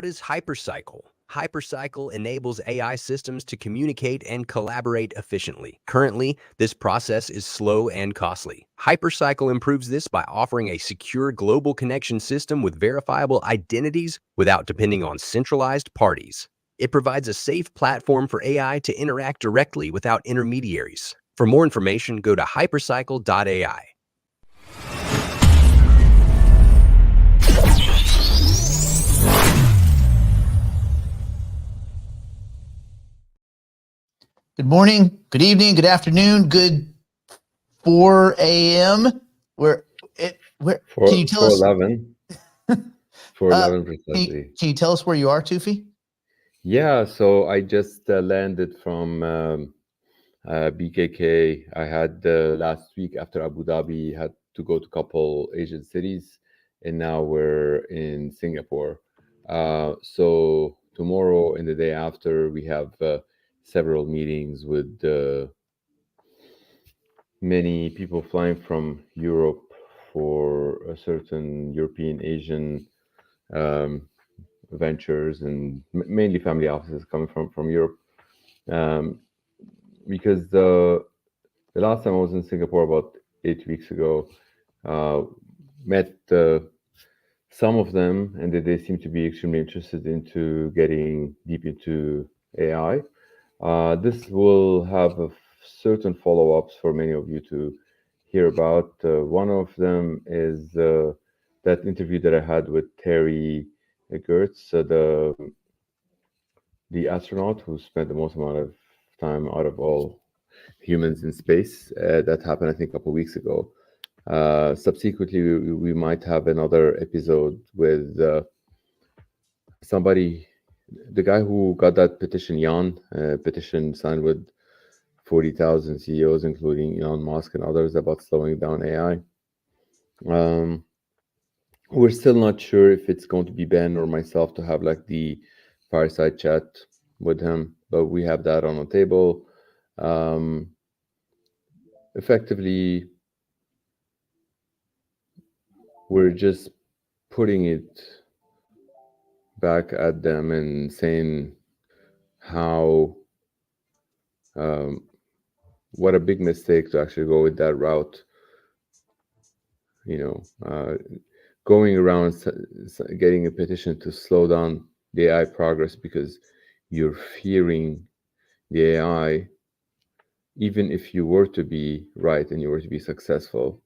What is HyperCycle? HyperCycle enables AI systems to communicate and collaborate efficiently. Currently, this process is slow and costly. HyperCycle improves this by offering a secure global connection system with verifiable identities without depending on centralized parties. It provides a safe platform for AI to interact directly without intermediaries. For more information, go to hypercycle.ai. Good morning, good evening, good afternoon, good 4 a.m. Where can you tell us? 4:11. 4:11 precisely. Can you tell us where you are, Tufi? Yeah, so I just landed from BKK. I had last week after Abu Dhabi, had to go to a couple Asian cities, and now we're in Singapore. So tomorrow and the day after, we have several meetings with many people flying from Europe for a certain European, Asian ventures, and mainly family offices coming from Europe. Because the last time I was in Singapore about 8 weeks ago, met some of them, and they seem to be extremely interested into getting deep into AI. This will have a certain follow-ups for many of you to hear about. One of them is that interview that I had with Terry Gertz, the astronaut who spent the most amount of time out of all humans in space. That happened, I think, a couple of weeks ago. Subsequently, we might have another episode with somebody, the guy who got that petition, Jan, petition signed with 40,000 CEOs, including Elon Musk and others, about slowing down AI. We're still not sure if it's going to be Ben or myself to have like the fireside chat with him, but we have that on the table. Effectively, we're just putting it back at them and saying how what a big mistake to actually go with that route. Going around getting a petition to slow down the AI progress because you're fearing the AI, even if you were to be right and you were to be successful,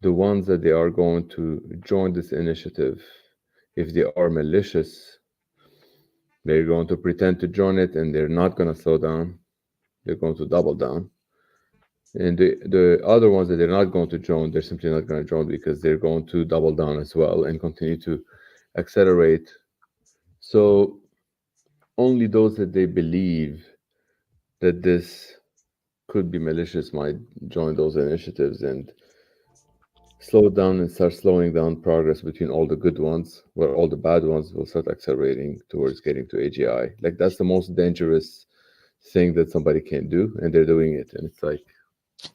the ones that they are going to join this initiative, if they are malicious, they're going to pretend to join it, and they're not going to slow down. They're going to double down. And the other ones that they're not going to join, they're simply not going to join because they're going to double down as well and continue to accelerate. So only those that they believe that this could be malicious might join those initiatives and slow down and start slowing down progress between all the good ones, where all the bad ones will start accelerating towards getting to AGI. Like, that's the most dangerous thing that somebody can do, and they're doing it. And it's like,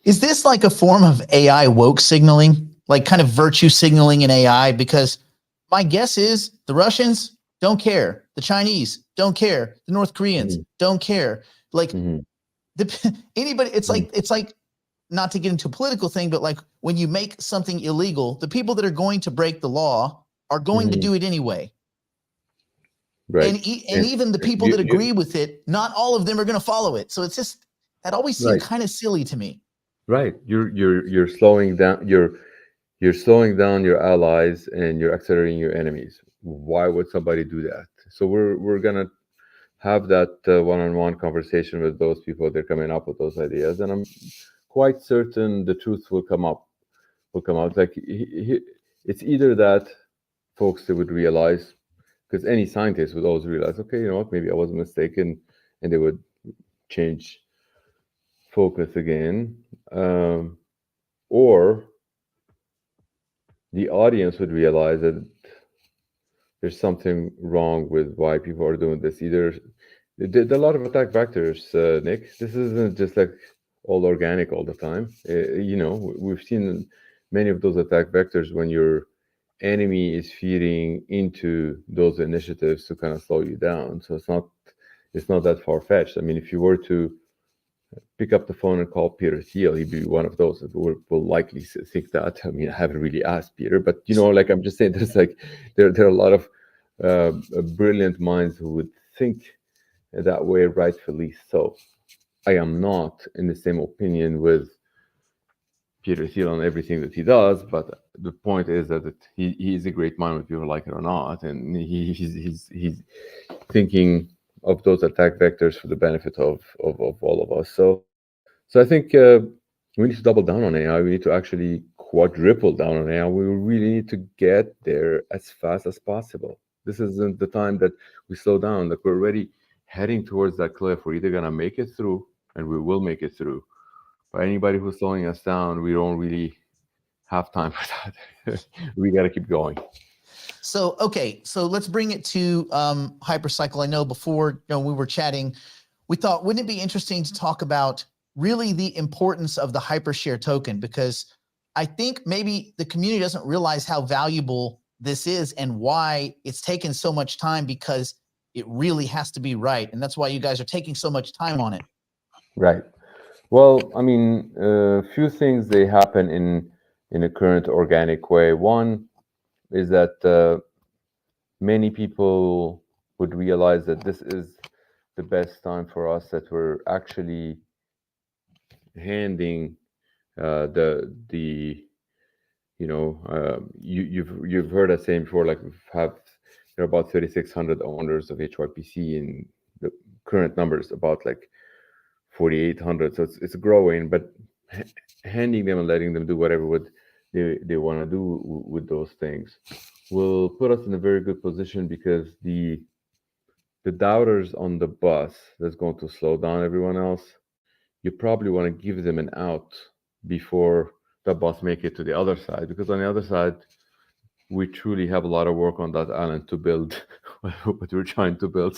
is this like a form of AI woke signaling, like kind of virtue signaling in AI? Because my guess is the Russians don't care, the Chinese don't care, the North Koreans don't care. Like anybody, it's like not to get into a political thing, but like when you make something illegal, the people that are going to break the law are going to do it anyway. Right. And even the people that agree with it, not all of them are going to follow it. So it's just, that always seemed kind of silly to me. Right. You're slowing down, you're slowing down your allies and you're accelerating your enemies. Why would somebody do that? So we're gonna have that one-on-one conversation with those people. They're coming up with those ideas, and I'm quite certain the truth will come out. Like, it's either that folks they would realize, because any scientist would always realize, okay, you know what, maybe I was mistaken, and they would change focus again, or the audience would realize that there's something wrong with why people are doing this. Either there are a lot of attack vectors, Nick. This isn't just like all organic all the time. We've seen many of those attack vectors when you're enemy is feeding into those initiatives to kind of slow you down. So it's not that far-fetched. I mean, if you were to pick up the phone and call Peter Thiel, he'd be one of those that will likely think that. I mean, I haven't really asked Peter, but like I'm just saying, there's like there are a lot of brilliant minds who would think that way, rightfully so. I am not in the same opinion with Peter Thiel on everything that he does, but the point is that he is a great mind, whether people like it or not, and he's thinking of those attack vectors for the benefit of all of us. So I think we need to double down on AI. We need to actually quadruple down on AI. We really need to get there as fast as possible. This isn't the time that we slow down. Like, we're already heading towards that cliff. We're either gonna make it through, and we will make it through. But anybody who's slowing us down, we don't really have time for that. We got to keep going. So, okay, so let's bring it to Hypercycle. I know before we were chatting, we thought, wouldn't it be interesting to talk about really the importance of the HyperShare token? Because I think maybe the community doesn't realize how valuable this is and why it's taken so much time, because it really has to be right. And that's why you guys are taking so much time on it. Right. Well, I mean, a few things, they happen in a current organic way. One is that many people would realize that this is the best time for us, that we're actually handing you've heard us saying before, like, there are about 3,600 owners of HYPC, and the current numbers about like 4,800. So it's growing, but handing them and letting them do whatever they want to do with those things will put us in a very good position, because the doubters on the bus that's going to slow down everyone else, you probably want to give them an out before the bus make it to the other side, because on the other side, we truly have a lot of work on that island to build what we're trying to build.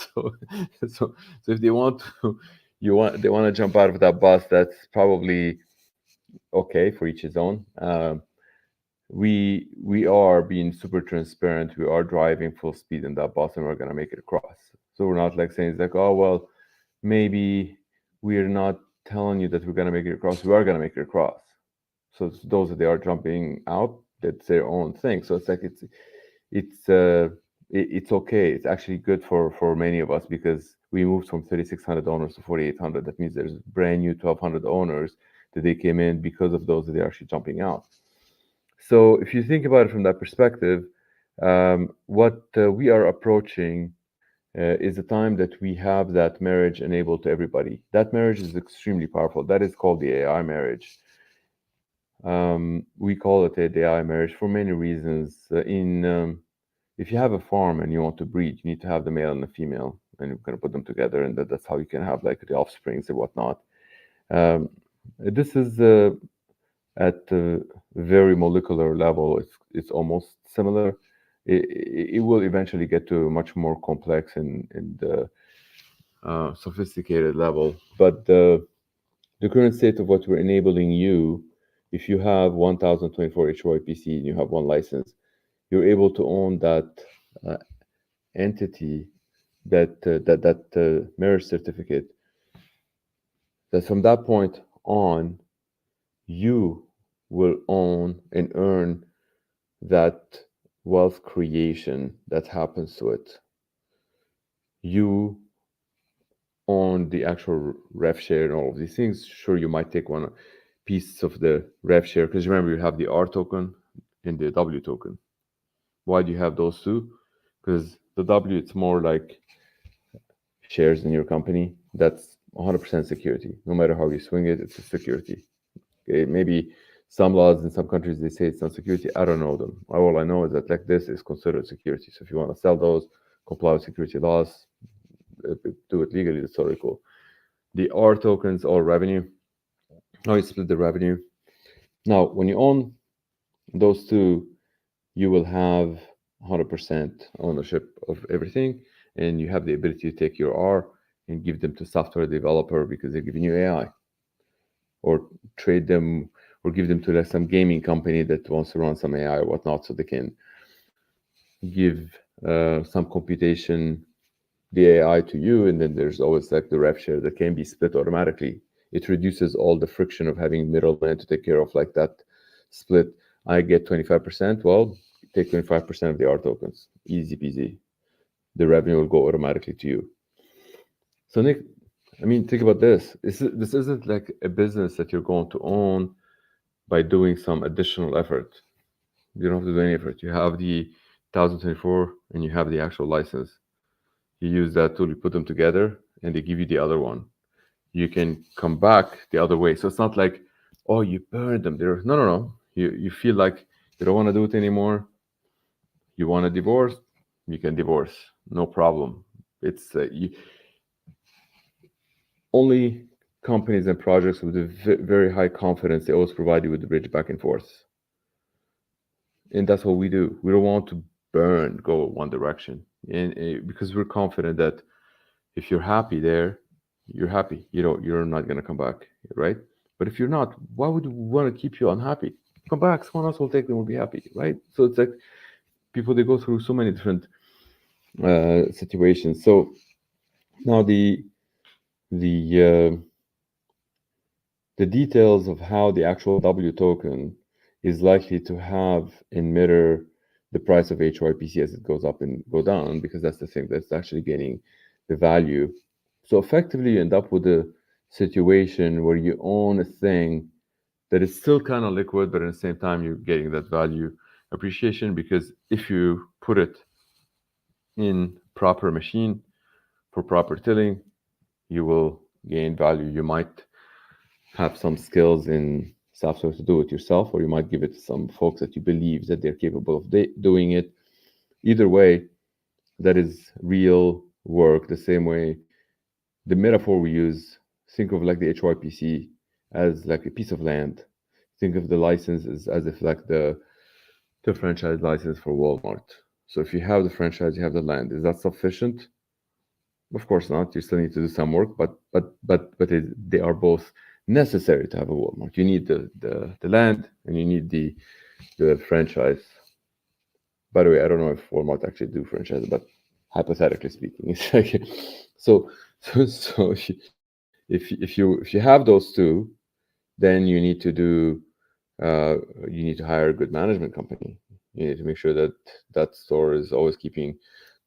So if they want to, they want to jump out of that bus, that's probably okay, for each his own. We are being super transparent. We are driving full speed in that bus, and we're gonna make it across. So we're not like saying, it's like, oh well, maybe we're not telling you that we're gonna make it across. We are gonna make it across. So those that they are jumping out, that's their own thing. So it's like it's okay. It's actually good for many of us, because we moved from 3,600 owners to 4,800. That means there's brand new 1,200 owners that they came in because of those that they're actually jumping out. So if you think about it from that perspective, what we are approaching is a time that we have that marriage enabled to everybody. That marriage is extremely powerful. That is called the AI marriage. We call it the AI marriage for many reasons. If you have a farm and you want to breed, you need to have the male and the female, and you're going to put them together, and that's how you can have like the offsprings and whatnot. This is at a very molecular level. It's almost similar. It will eventually get to a much more complex and sophisticated level. But the current state of what we're enabling you, if you have 1024 HYPC and you have one license, you're able to own that entity, that marriage certificate. That from that point on, you will own and earn that wealth creation that happens to it. You own the actual rev share and all of these things. Sure, you might take one piece of the rev share, because remember, you have the R token and the W token. Why do you have those two? Because the W, it's more like shares in your company. That's 100% security. No matter how you swing it, it's a security. Okay, maybe some laws in some countries, they say it's not security. I don't know them. All I know is that like this is considered security. So if you want to sell those, comply with security laws, do it legally. That's totally cool. The R tokens, all revenue. How you split the revenue. Now, when you own those two, you will have 100% ownership of everything, and you have the ability to take your R and give them to software developer, because they're giving you AI, or trade them or give them to like some gaming company that wants to run some AI or whatnot, so they can give some computation, the AI to you, and then there's always like the rev share that can be split automatically. It reduces all the friction of having middlemen to take care of like that split. I get 25%. Well, take 25% of the R tokens. Easy peasy. The revenue will go automatically to you. So Nick, I mean, think about this. This isn't like a business that you're going to own by doing some additional effort. You don't have to do any effort. You have the 1024 and you have the actual license. You use that tool, you put them together, and they give you the other one. You can come back the other way. So it's not like, oh, you burned them. No. You feel like you don't want to do it anymore. You want to divorce, you can divorce, no problem. It's only companies and projects with a very high confidence, they always provide you with the bridge back and forth. And that's what we do. We don't want to go one direction. And because we're confident that if you're happy there, you're happy. You're not going to come back, right? But if you're not, why would we want to keep you unhappy? Come back, someone else will take them, will be happy, right? So it's like people, they go through so many different situations. So now the the details of how the actual W token is likely to have and mirror the price of HYPC as it goes up and go down, because that's the thing that's actually gaining the value. So effectively, you end up with a situation where you own a thing that is still kind of liquid, but at the same time, you're getting that value appreciation, because if you put it in proper machine for proper tilling, you will gain value. You might have some skills in software to do it yourself, or you might give it to some folks that you believe that they're capable of doing it. Either way, that is real work. The same way, the metaphor we use, think of like the HYPC as like a piece of land. Think of the license as if like the franchise license for Walmart. So if you have the franchise, you have the land. Is that sufficient? Of course not. You still need to do some work, but they are both necessary to have a Walmart. You need the land and you need the franchise. By the way, I don't know if Walmart actually do franchise, but hypothetically speaking, it's like so if you have those two, then you need to hire a good management company. You need to make sure that that store is always keeping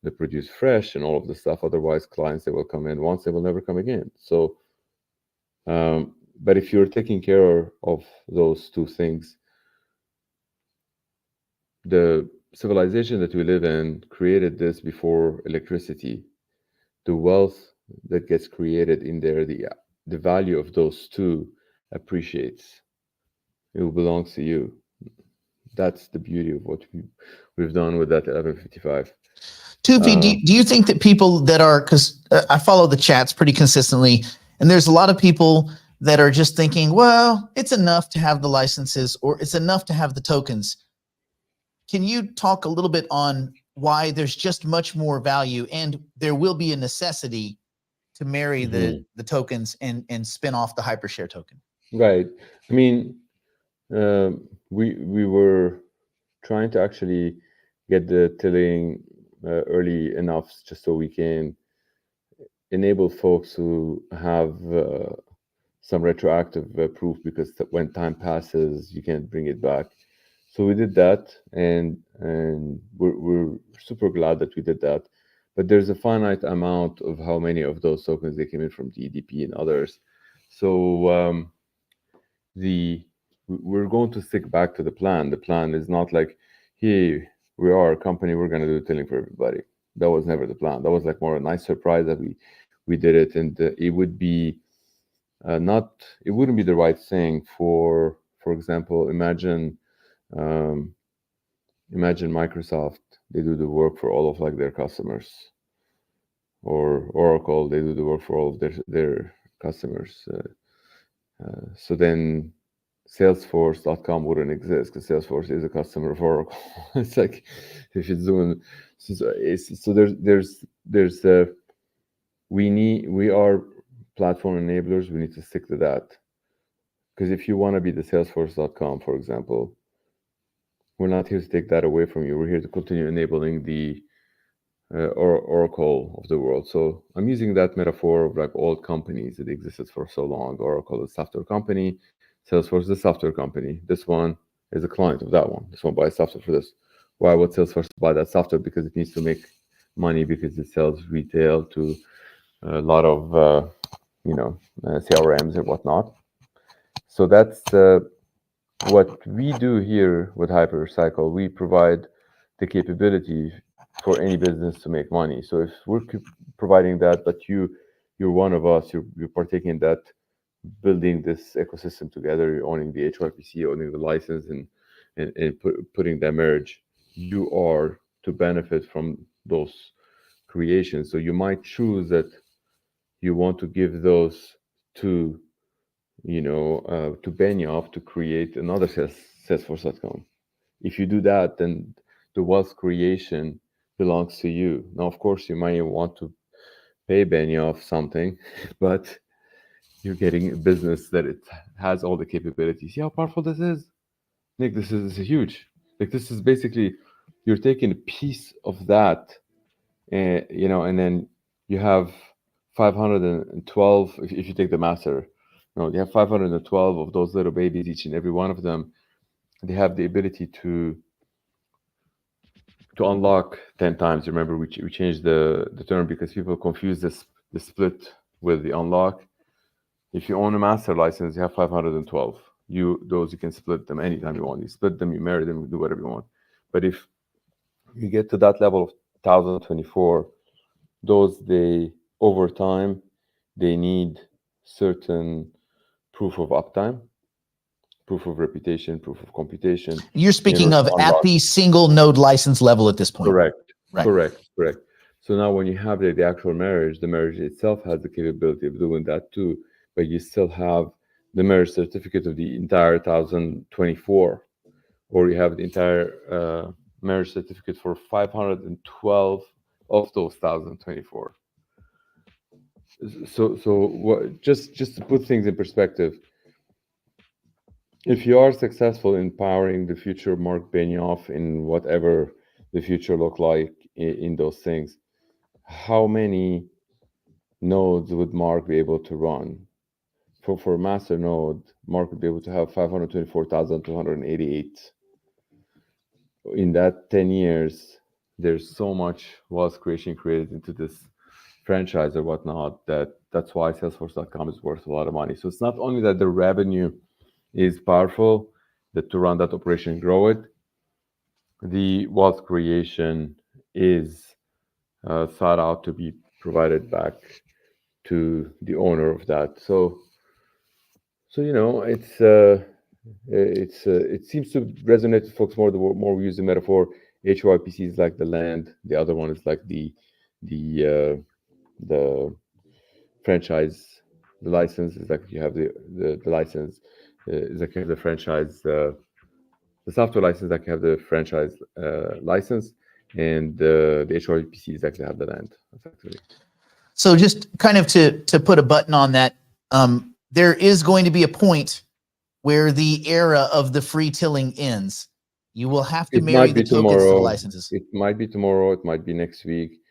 the produce fresh and all of the stuff. Otherwise, clients, they will come in once, they will never come again. So, but if you're taking care of those two things, the civilization that we live in created this before electricity. The wealth that gets created in there, the value of those two appreciates. It belongs to you. That's the beauty of what we've done with that 1155. Tufi, do you think that people that are, because I follow the chats pretty consistently, and there's a lot of people that are just thinking, well, it's enough to have the licenses or it's enough to have the tokens. Can you talk a little bit on why there's just much more value and there will be a necessity to marry the tokens and spin off the HyperShare token? Right. I mean, we were trying to actually get the tilling early enough just so we can enable folks who have some retroactive proof, because when time passes, you can't bring it back. So we did that, and we're super glad that we did that. But there's a finite amount of how many of those tokens they came in from DDP and others. So we're going to stick back to the plan. The plan is not like, hey, we are a company, we're going to do tilling for everybody. That was never the plan. That was like more a nice surprise that we did it, and it would be it wouldn't be the right thing for example, imagine Microsoft, they do the work for all of like their customers, or Oracle, they do the work for all of their customers. So then Salesforce.com wouldn't exist, because Salesforce is a customer of Oracle. It's like if it's doing so there's we are platform enablers. We need to stick to that, because if you want to be the Salesforce.com, for example, we're not here to take that away from you. We're here to continue enabling the Oracle of the world. So I'm using that metaphor of like old companies that existed for so long. Oracle is a software company, Salesforce is a software company. This one is a client of that one. This one buys software for this. Why would Salesforce buy that software? Because it needs to make money, because it sells retail to a lot of CRMs and whatnot. So that's what we do here with HyperCycle. We provide the capability for any business to make money. So if we're providing that, but you're one of us, you're partaking in that, building this ecosystem together, you're owning the HYPC, owning the license, and putting that marriage, you are to benefit from those creations. So you might choose that you want to give those to to Benioff to create another Salesforce.com. If you do that, then the wealth creation belongs to you. Now, of course, you might want to pay Benioff something, but you're getting a business that it has all the capabilities. See how powerful this is? Nick, this is huge. Like, this is basically, you're taking a piece of that, and then you have 512, if you take the master, you have 512 of those little babies, each and every one of them, they have the ability to unlock 10 times. Remember, we changed the term because people confuse the split with the unlock. If you own a master license, you have 512. You can split them anytime you want. You split them, you marry them, you do whatever you want. But if you get to that level of 1024, those, over time, they need certain proof of uptime, proof of reputation, proof of computation. You're speaking of at the single node license level at this point. Correct. Right. Correct. So now when you have the actual marriage, the marriage itself has the capability of doing that too, but you still have the marriage certificate of the entire 1024, or you have the entire marriage certificate for 512 of those 1024. So what, just to put things in perspective, if you are successful in powering the future Mark Benioff in whatever the future look like in those things, how many nodes would Mark be able to run? For master node, Mark would be able to have 524,288. In that 10 years, there's so much wealth creation created into this franchise or whatnot, that's why Salesforce.com is worth a lot of money. So it's not only that the revenue is powerful, that to run that operation and grow it, the wealth creation is thought out to be provided back to the owner of that. So it seems to resonate with folks more. The more we use the metaphor, HYPC is like the land, the other one is like the franchise. The license is like you have the license is like you have the franchise, the software license, like you have the franchise license, and the HYPC is like you have the land, effectively. So just kind of to put a button on that, there is going to be a point where the era of the free tilling ends. You will have to marry the tokens to the licenses. It might be tomorrow. It might be next week.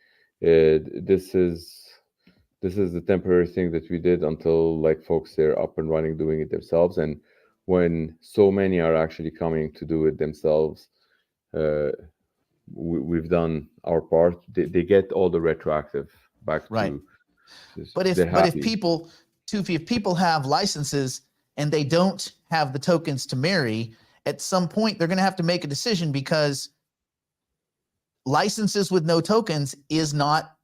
This is the temporary thing that we did until like folks, they're up and running, doing it themselves. And when so many are actually coming to do it themselves, we've done our part. They get all the retroactive back to. But if people have licenses and they don't have the tokens to marry, at some point they're going to have to make a decision, because licenses with no tokens is not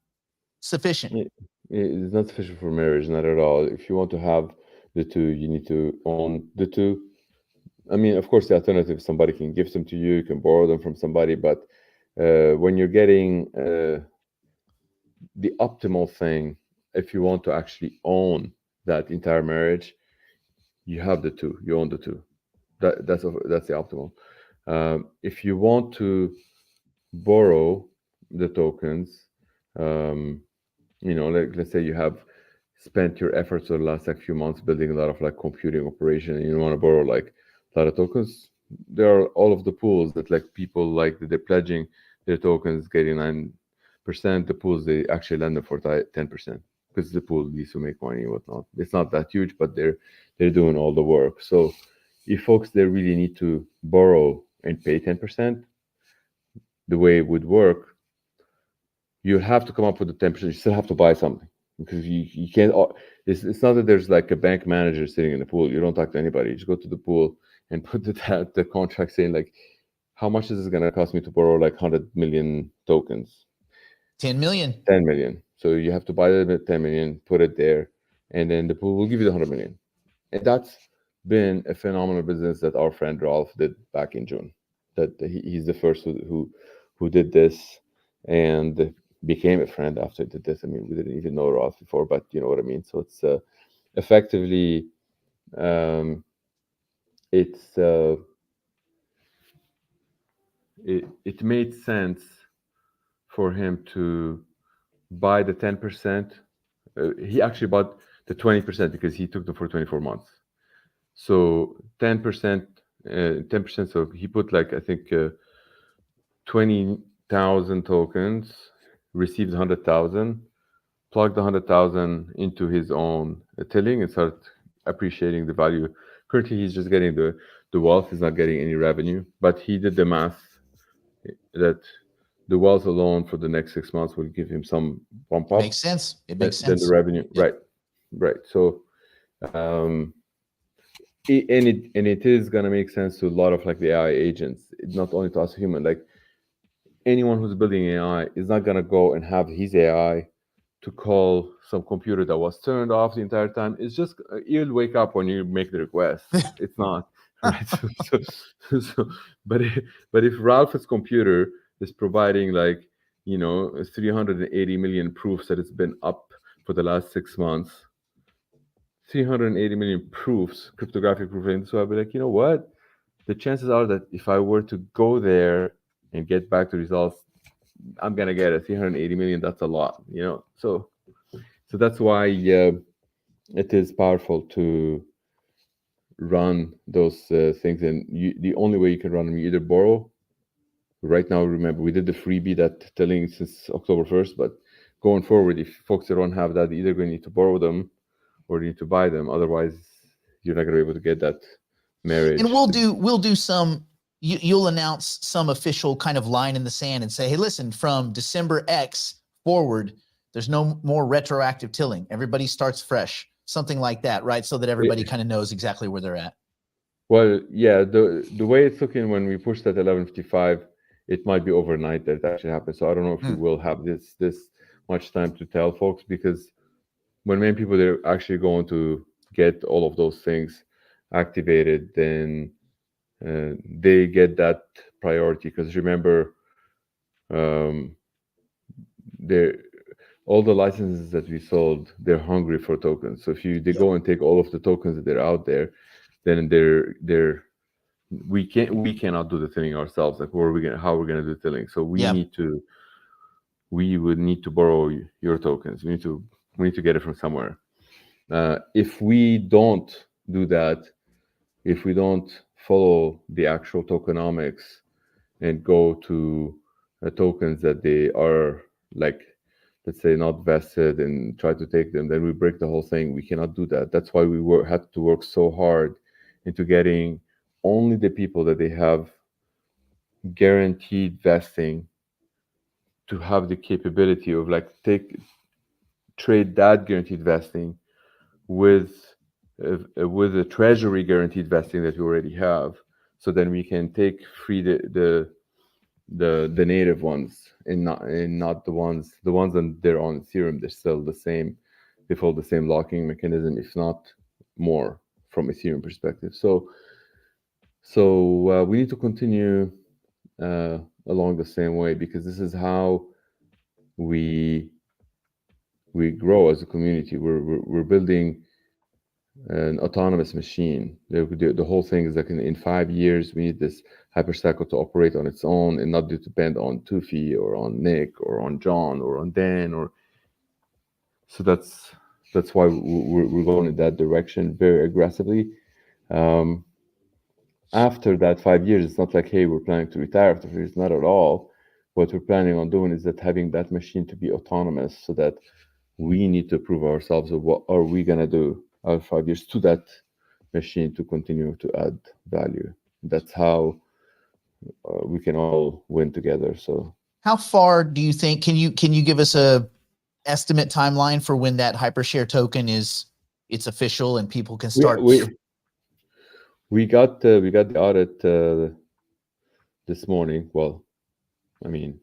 sufficient. It's not sufficient for marriage, not at all. If you want to have the two, you need to own the two. I mean, of course, the alternative, somebody can give them to you, you can borrow them from somebody, but when you're getting the optimal thing, if you want to actually own that entire marriage, you have the two, you own the two. That's the optimal. If you want to borrow the tokens, like let's say you have spent your efforts over the last few months building a lot of like computing operation, and you want to borrow like a lot of tokens, there are all of the pools that like people like that they're pledging their tokens, getting 9%. The pools they actually lend them for 10% because the pool needs to make money and whatnot. It's not that huge, but they're doing all the work. So if folks they really need to borrow and pay 10%, the way it would work, you have to come up with the 10%. You still have to buy something because you can't. It's not that there's like a bank manager sitting in the pool. You don't talk to anybody. You just go to the pool and put the contract saying like, how much is this going to cost me to borrow like 100 million tokens? 10 million. 10 million. So you have to buy it at 10 million, put it there, and then the pool will give you the 100 million. And that's been a phenomenal business that our friend Rolf did back in June. That he's the first who did this and became a friend after he did this. I mean, we didn't even know Rolf before, but you know what I mean. So it's effectively it's it made sense for him to buy the 10%. He actually bought the 20% because he took them for 24 months. So 10%, 10%. So he put like I think 20,000 tokens, received 100,000, plugged 100,000 into his own tilling and started appreciating the value. Currently, he's just getting the wealth. He's not getting any revenue, but he did the math that the wealth alone for the next 6 months will give him some bump up. Makes sense. It makes Then sense. the revenue, Yep. right. So, it is gonna make sense to a lot of like the AI agents, not only to us human. Like anyone who's building AI is not gonna go and have his AI to call some computer that was turned off the entire time. It's just you'll wake up when you make the request. It's not right. But if Ralph's computer is providing like 380 million proofs that it's been up for the last 6 months, 380 million proofs, cryptographic proofs, so I'll be like, you know what? The chances are that if I were to go there and get back the results, I'm gonna get a 380 million. That's a lot, So that's why it is powerful to run those things, and the only way you can run them, you either borrow. Right now, remember we did the freebie that telling since October 1st, but going forward, if folks don't have that, they're either going to need to borrow them or you need to buy them. Otherwise, you're not going to be able to get that marriage. And we'll do some. You'll announce some official kind of line in the sand and say, hey, listen, from December X forward, there's no more retroactive tilling. Everybody starts fresh, something like that, right? So that everybody kind of knows exactly where they're at. Well, yeah, the way it's looking when we push that 11:55, it might be overnight that it actually happens. So I don't know if we will have this much time to tell folks, because when many people they're actually going to get all of those things activated, then they get that priority. Because remember, all the licenses that we sold, they're hungry for tokens. So if they go and take all of the tokens that are out there, then we cannot do the thing ourselves. Like how we're gonna do tilling? So we would need to borrow your tokens. We need to get it from somewhere. If we don't do that, if we don't follow the actual tokenomics and go to tokens that they are like, let's say, not vested and try to take them, then we break the whole thing. We cannot do that. That's why we had to work so hard into getting only the people that they have guaranteed vesting to have the capability of like trade that guaranteed vesting with a treasury guaranteed vesting that we already have, so then we can take free the native ones and not the ones that they're on Ethereum. They're still the same. They follow the same locking mechanism, if not more, from Ethereum perspective. So we need to continue along the same way, because this is how we grow as a community. We're building an autonomous machine. The whole thing is like in 5 years, we need this hypercycle to operate on its own and not to depend on Tufi or on Nick or on John or on Dan. So that's why we're going in that direction very aggressively. after that 5 years, it's not like, hey, we're planning to retire after 5 years. Not at all. What we're planning on doing is that having that machine to be autonomous, so that we need to prove ourselves of what are we going to do after 5 years to that machine to continue to add value. That's how we can all win together. So how far do you think, can you give us a estimate timeline for when that HyperShare token it's official and people can start? We got the audit this morning. Well, I mean,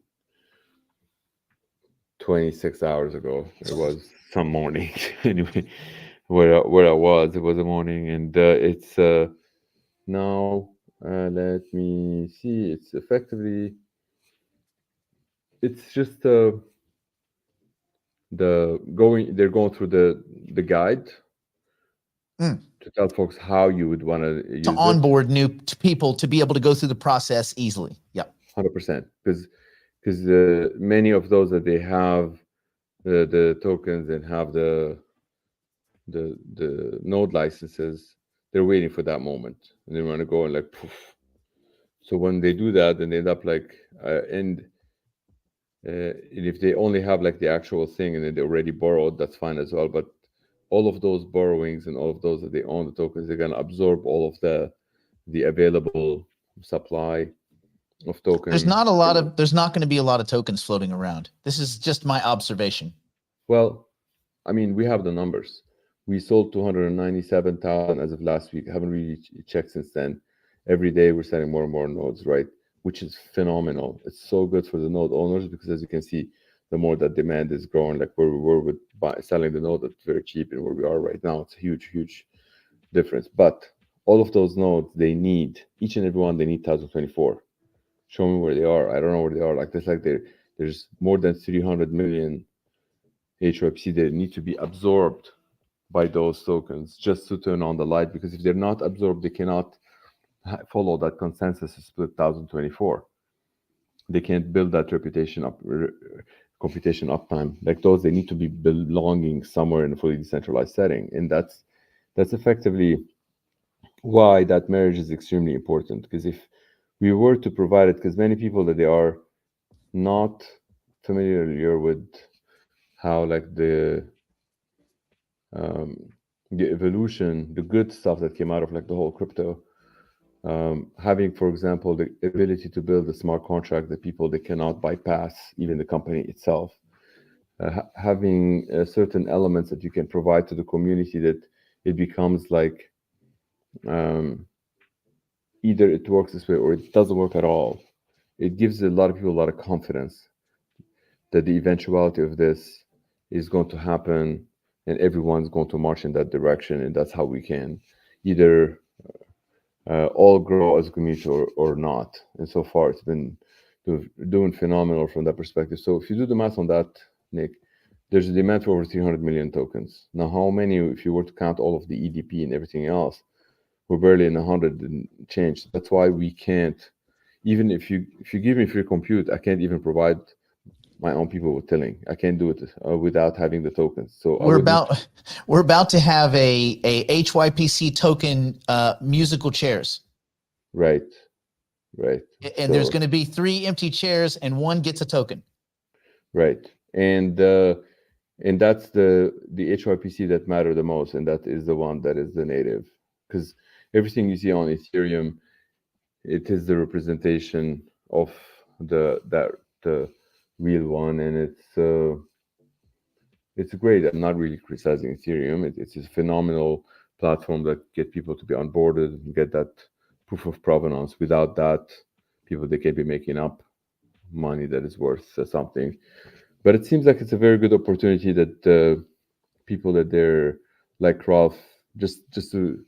26 hours ago. It was some morning anyway. Where I was, it was a morning, and it's now. Let me see. It's effectively. It's just they're going through the guide to tell folks how you would want to use to onboard new people to be able to go through the process easily. Yep. 100%, because many of those that they have the tokens and have the node licenses, they're waiting for that moment and they want to go and like poof. So when they do that, then they end up like and if they only have like the actual thing and then they already borrowed, that's fine as well. But all of those borrowings and all of those that they own the tokens, they're going to absorb all of the available supply of tokens. There's not going to be a lot of tokens floating around. This is just my observation. Well, I mean, we have the numbers. We sold 297,000 as of last week. I haven't really checked since then. Every day we're selling more and more nodes, right? Which is phenomenal. It's so good for the node owners because, as you can see, the more that demand is growing, like where we were with selling the node at very cheap and where we are right now, it's a huge, huge difference. But all of those nodes, they need, each and every one, they need 1024. Show me where they are. I don't know where they are. Like there's more than 300 million HYPC that need to be absorbed by those tokens just to turn on the light, because if they're not absorbed, they cannot follow that consensus split 1024. They can't build that computation uptime. Like those, they need to be belonging somewhere in a fully decentralized setting, and that's effectively why that marriage is extremely important. Because if we were to provide it, because many people that they are not familiar with how like the evolution, the good stuff that came out of like the whole crypto, having, for example, the ability to build a smart contract that people they cannot bypass, even the company itself, having certain elements that you can provide to the community that it becomes like either it works this way or it doesn't work at all. It gives a lot of people a lot of confidence that the eventuality of this is going to happen and everyone's going to march in that direction, and that's how we can either all grow as a community or not. And so far, it's been doing phenomenal from that perspective. So if you do the math on that, Nick, there's a demand for over 300 million tokens. Now, how many, if you were to count all of the EDP and everything else, we're barely in 100 and change. That's why we can't, even if you give me free compute, I can't even provide my own people with tilling. I can't do it without having the tokens. So we're about to have a HYPC token musical chairs. Right. And so, there's going to be 3 empty chairs and 1 gets a token. Right. And that's the HYPC that matter the most, and that is the one that is the native. Because everything you see on Ethereum, it is the representation of the real one, and it's great. I'm not really criticizing Ethereum. It's a phenomenal platform that get people to be onboarded and get that proof of provenance. Without that, people, they can't be making up money that is worth something. But it seems like it's a very good opportunity that people that they're like Ralph, just to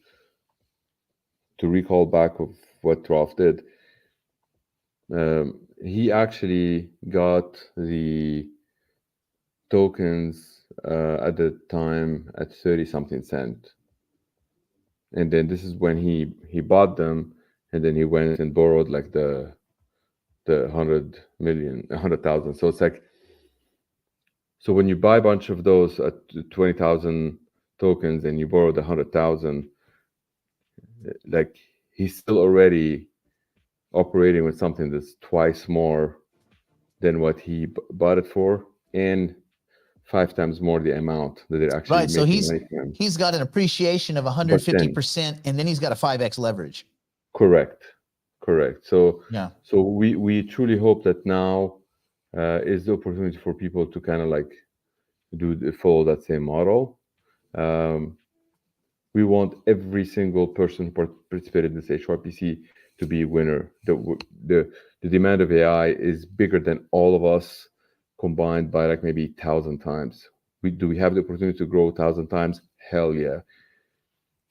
recall back of what Ralph did. He actually got the tokens at the time at 30 something cent, and then this is when he bought them, and then he went and borrowed like the 100,000. So it's like, so when you buy a bunch of those at 20,000 tokens and you borrow the 100,000, like he's still already operating with something that's twice more than what he bought it for, and 5 times more the amount that they're actually Right. So making money from. he's got an appreciation of But then, 150%, and then he's got a 5x leverage. correct. So Yeah. we truly hope that now is the opportunity for people to kind of like follow that same model. We want every single person who participated in this HYPC to be a winner. The demand of AI is bigger than all of us combined by like maybe 1,000 times. Do we have the opportunity to grow 1,000 times? Hell yeah.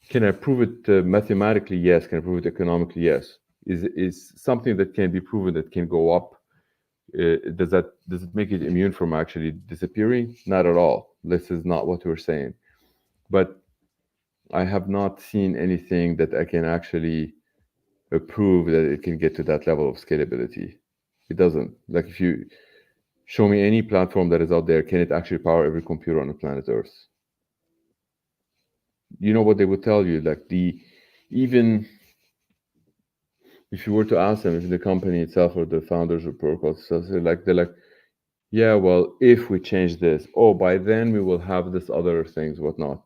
Can I prove it mathematically? Yes. Can I prove it economically? Yes. Is something that can be proven that can go up? Does it make it immune from actually disappearing? Not at all. This is not what we're saying. But I have not seen anything that I can actually prove that it can get to that level of scalability. It doesn't. Like if you show me any platform that is out there, can it actually power every computer on the planet Earth? You know what they would tell you? Like even if you were to ask them, if the company itself or the founders or protocols, so they're like, yeah, well, if we change this, oh, by then we will have this other things, whatnot.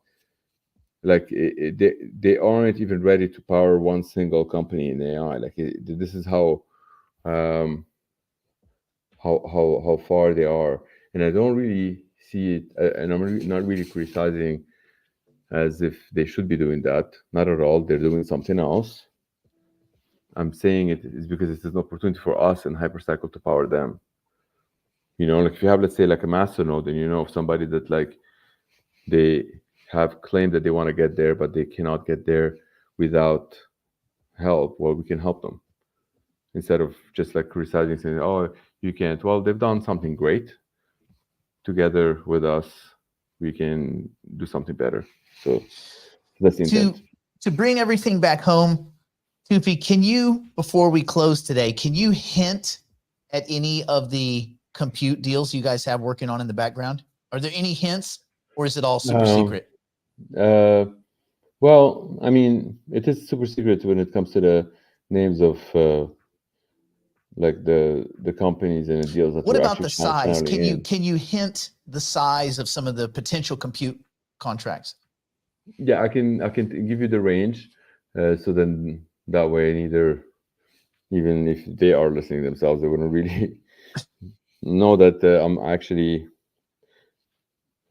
Like they aren't even ready to power one single company in AI. Like this is how far they are, and I don't really see it. And I'm not really criticizing as if they should be doing that. Not at all. They're doing something else. I'm saying it is because it's an opportunity for us and HyperCycle to power them. Like if you have, let's say, like a masternode, and you know of somebody that like they have claimed that they want to get there, but they cannot get there without help, well, we can help them instead of just like criticizing, saying, oh, you can't. Well, they've done something great. Together with us, we can do something better. So that's the intent. To bring everything back home, Tufi, can you, before we close today, can you hint at any of the compute deals you guys have working on in the background? Are there any hints, or is it all super secret? Well, I mean, it is super secret when it comes to the names of like the companies and the deals that what we're about actually the size? in. Can you hint the size of some of the potential compute contracts? Yeah, I can give you the range, so then that way even if they are listening themselves, they wouldn't really know that I'm actually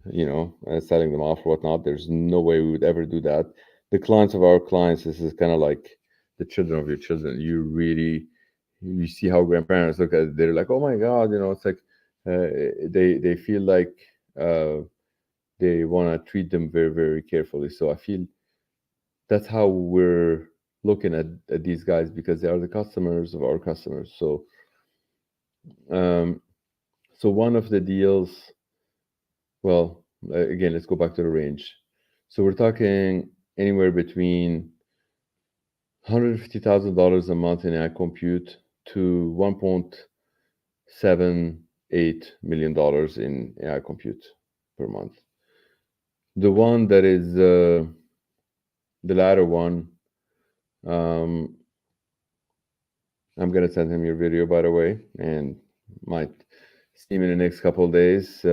selling them off or whatnot. There's no way we would ever do that. The clients of our clients, this is kind of like the children of your children. You see how grandparents look at it. They're like, oh my God, it's like they feel like they want to treat them very, very carefully. So I feel that's how we're looking at these guys, because they are the customers of our customers. So one of the deals, well, again, let's go back to the range. So we're talking anywhere between $150,000 a month in AI compute to $1.78 million in AI compute per month. The one that is the latter one, I'm gonna send him your video, by the way, and might see him in the next couple of days.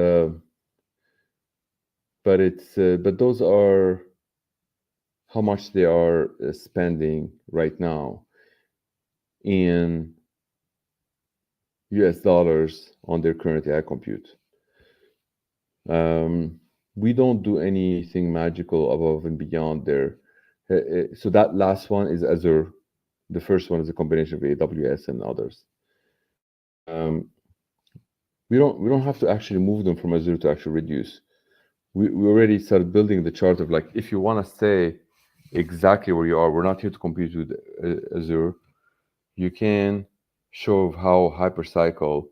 But those are how much they are spending right now in US dollars on their current AI compute. We don't do anything magical above and beyond there. So that last one is Azure. The first one is a combination of AWS and others. We don't have to actually move them from Azure to actually reduce. We already started building the chart of like, if you want to stay exactly where you are, we're not here to compete with Azure. You can show how HyperCycle,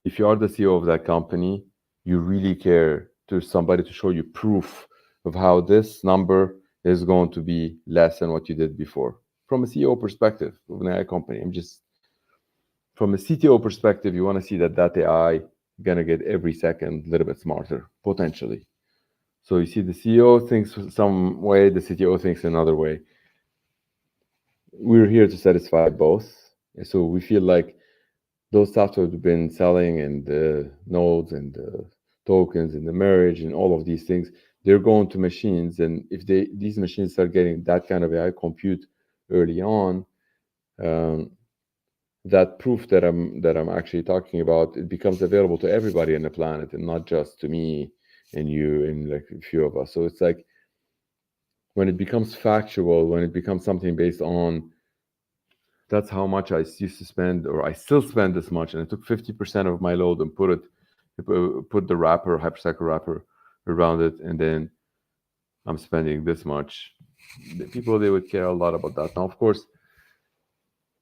if you are the CEO of that company, you really care to somebody to show you proof of how this number is going to be less than what you did before. From a CEO perspective of an AI company, from a CTO perspective, you want to see that AI gonna get every second a little bit smarter, potentially. So you see the CEO thinks some way, the CTO thinks another way. we're here to satisfy both. So we feel like those software we've been selling and the nodes and the tokens and the marriage and all of these things, they're going to machines. And if these machines start getting that kind of AI compute early on, um, that proof that I'm actually talking about, it becomes available to everybody on the planet and not just to me and you and like a few of us. So it's like when it becomes factual, when it becomes something based on that's how much I used to spend, or I still spend this much, and I took 50% of my load and put the wrapper, hypercycle wrapper, around it, and then I'm spending this much. The people, they would care a lot about that. Now, of course,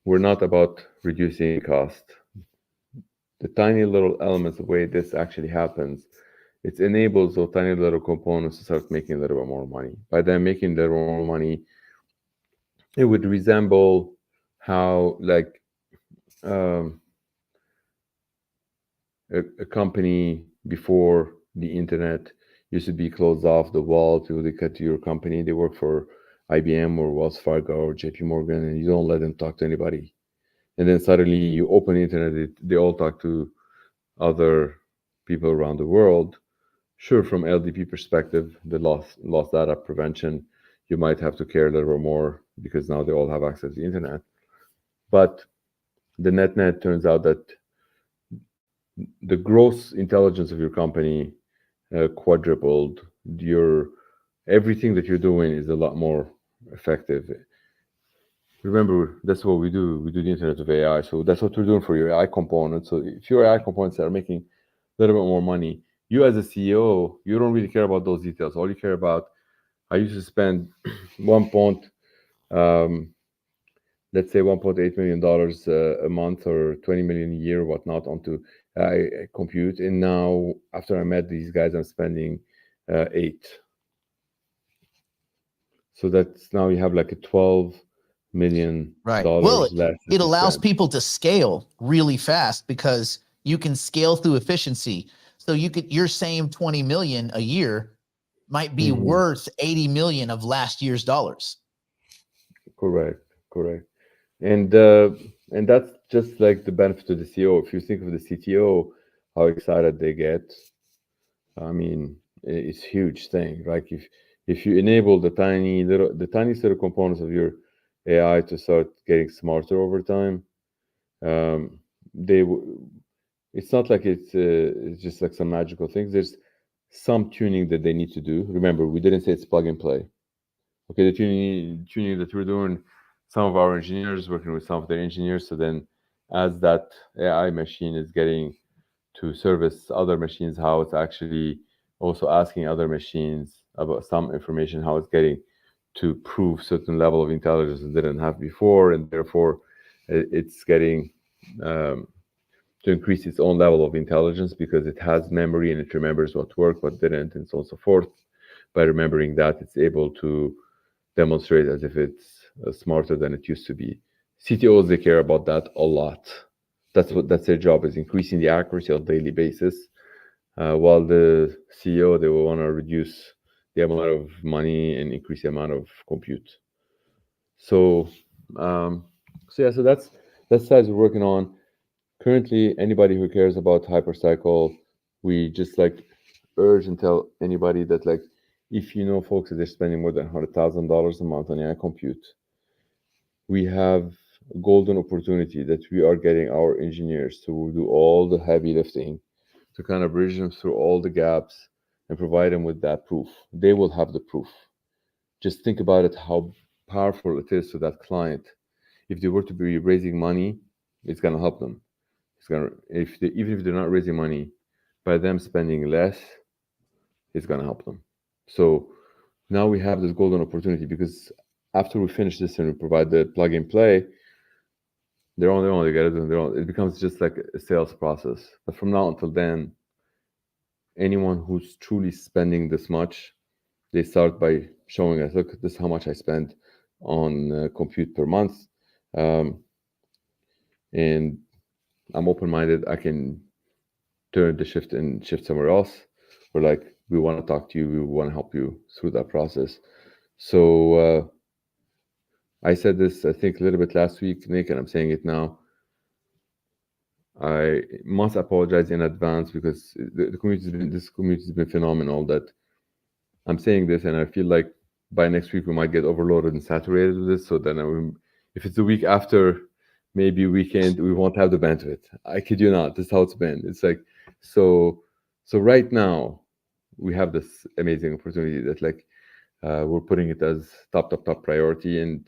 we're not about reducing cost. The tiny little elements, the way this actually happens, it enables those tiny little components to start making a little bit more money. By them making a little more money, it would resemble how like a company before the internet used to be closed off the wall to they cut to your company. They work for IBM or Wells Fargo or JP Morgan, and you don't let them talk to anybody. And then suddenly you open the internet, they all talk to other people around the world. Sure, from LDP perspective, the lost data prevention, you might have to care a little bit more because now they all have access to the internet. But the net turns out that the gross intelligence of your company quadrupled. Your everything that you're doing is a lot more effective. Remember, that's what we do. We do the Internet of AI. So that's what we're doing for your AI components. So if your AI components are making a little bit more money, you as a CEO, you don't really care about those details. All you care about, I used to spend one point, let's say $1.8 million a month or 20 million a year, whatnot, onto compute. And now, after I met these guys, I'm spending 8. So that's now you have like a $12 million Right. Well, less that it you allows spend. people to scale really fast because you can scale through efficiency. So your same 20 million a year might be worth 80 million of last year's dollars. Correct, correct. And that's just like the benefit to the CEO. If you think of the CTO, how excited they get, I mean, it's a huge thing. Like if you enable the tiniest little components of your AI to start getting smarter over time, um, it's not like it's just like some magical things. There's some tuning that they need to do. Remember, we didn't say it's plug and play. Okay, the tuning that we're doing, some of our engineers working with some of their engineers. So then, as that AI machine is getting to service other machines, how it's actually also asking other machines about some information, how it's getting to prove certain level of intelligence it didn't have before, and therefore it's getting to increase its own level of intelligence because it has memory and it remembers what worked, what didn't, and so on and so forth. By remembering that, it's able to demonstrate as if it's smarter than it used to be. CTOs, they care about that a lot. That's their job, is increasing the accuracy on a daily basis. While the CEO, they will want to reduce the amount of money and increase the amount of compute. So, so that's size we're working on. Currently, anybody who cares about hypercycle, we just like urge and tell anybody that like if you know folks that they're spending more than $100,000 a month on AI compute, we have a golden opportunity that we are getting our engineers to do all the heavy lifting to kind of bridge them through all the gaps and provide them with that proof. They will have the proof. Just think about it, how powerful it is to that client. If they were to be raising money, it's going to help them. It's gonna even if they're not raising money, by them spending less, it's gonna help them. So now we have this golden opportunity because after we finish this and we provide the plug and play, they're on their own. They gotta do their own. It becomes just like a sales process. But from now until then, anyone who's truly spending this much, they start by showing us, look, this is how much I spend on compute per month, and I'm open-minded. I can turn the shift and shift somewhere else. We're like, we want to talk to you. We want to help you through that process. So I said this, I think, a little bit last week, Nick, and I'm saying it now. I must apologize in advance because the this community has been phenomenal. That I'm saying this, and I feel like by next week we might get overloaded and saturated with this. So then, if it's the week after, maybe weekend, we won't have the bandwidth. I kid you not. This is how it's been. It's like so. So right now, we have this amazing opportunity that we're putting it as top priority. And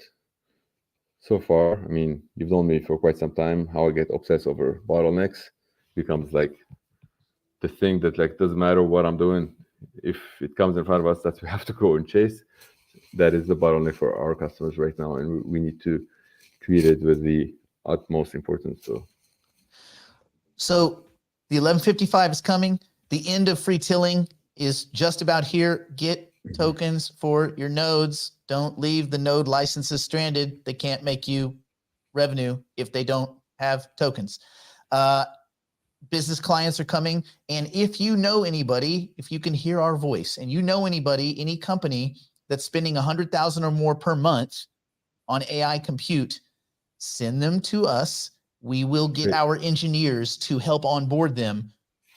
so far, I mean, you've known me for quite some time. How I get obsessed over bottlenecks becomes like the thing that doesn't matter what I'm doing. If it comes in front of us that we have to go and chase, that is the bottleneck for our customers right now, and we need to treat it with the utmost importance. So the 1155 is coming. The end of free tilling is just about here. Get tokens for your nodes. Don't leave the node licenses stranded. They can't make you revenue if they don't have tokens. Business clients are coming. And if you know anybody, if you can hear our voice and you know anybody, any company that's spending 100,000 or more per month on AI compute, send them to us. We will get our engineers to help onboard them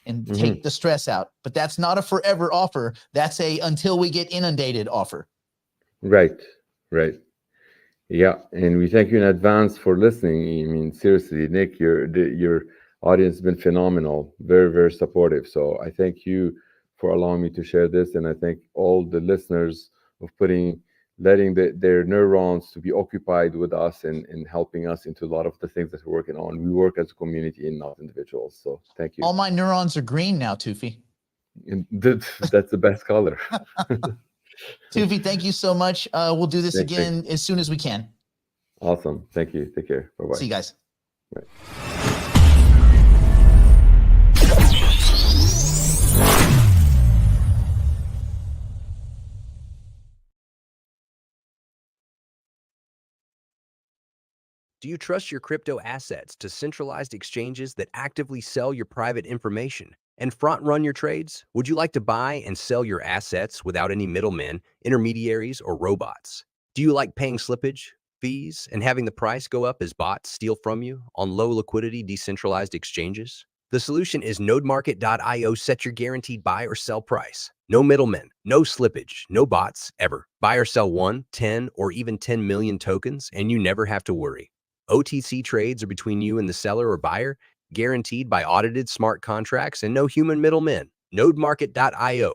and take the stress out. But that's not a forever offer. That's a until we get inundated offer. Right. Yeah, and we thank you in advance for listening. I mean, seriously, Nick, your audience has been phenomenal, very, very supportive. So I thank you for allowing me to share this, and I thank all the listeners of letting their neurons to be occupied with us and helping us into a lot of the things that we're working on. We work as a community and not individuals. So thank you. All my neurons are green now, Tufi. And that's the best color. Tufi, thank you so much. We'll do this again as soon as we can. Awesome. Thank you. Take care. Bye-bye. See you guys. Bye. Do you trust your crypto assets to centralized exchanges that actively sell your private information and front-run your trades? Would you like to buy and sell your assets without any middlemen, intermediaries, or robots? Do you like paying slippage, fees, and having the price go up as bots steal from you on low-liquidity decentralized exchanges? The solution is nodemarket.io. Set your guaranteed buy or sell price. No middlemen, no slippage, no bots, ever. Buy or sell 1, 10, or even 10 million tokens, and you never have to worry. OTC trades are between you and the seller or buyer, guaranteed by audited smart contracts and no human middlemen. Nodemarket.io.